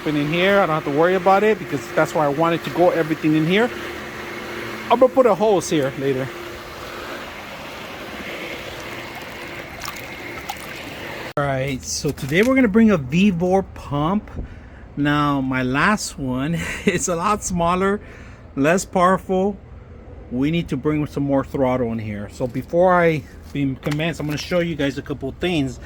in here. I don't have to worry about it because that's why I wanted to go everything in here. I'm gonna put a hose here later. All right, so today we're gonna bring a VEVOR pump. Now my last one is a lot smaller, less powerful. We need to bring some more throttle in here. So before I commence, I'm going to show you guys a couple things.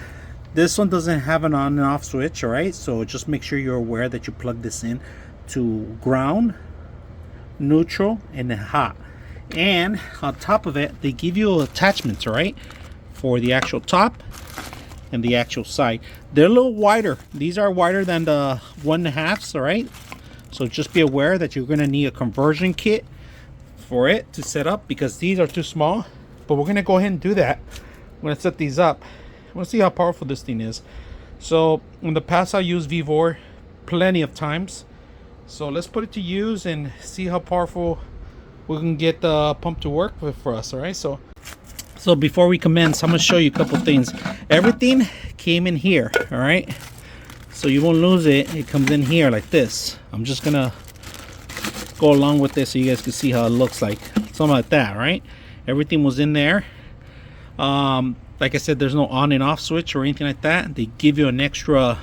This one doesn't have an on and off switch, all right? So just make sure you're aware that you plug this in to ground, neutral, and then hot. And on top of it, they give you attachments, all right, for the actual top and the actual side. They're a little wider. These are wider than the 1.5s, all right? So just be aware that you're going to need a conversion kit for it to set up because these are too small. But we're gonna go ahead and do that. I'm gonna set these up. I want to see how powerful this thing is. So in the past I used VEVOR plenty of times, so let's put it to use and see how powerful we can get the pump to work with for us. All right, so before we commence, I'm gonna show you a couple things. Everything came in here, all right, so you won't lose it. It comes in here like this. I'm just gonna go along with this so you guys can see how it looks like, something like that, right? Everything was in there. Like I said, there's no on and off switch or anything like that. They give you an extra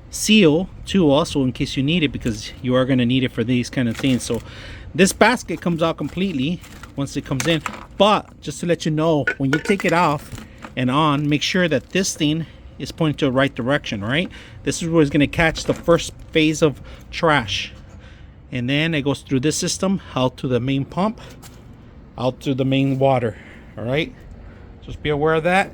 seal too, also in case you need it, because you are going to need it for these kind of things. So this basket comes out completely once it comes in, but just to let you know, when you take it off and on, make sure that this thing is pointing to the right direction, right? This is where it's going to catch the first phase of trash, and then it goes through this system out to the main pump, out to the main water. All right, just be aware of that.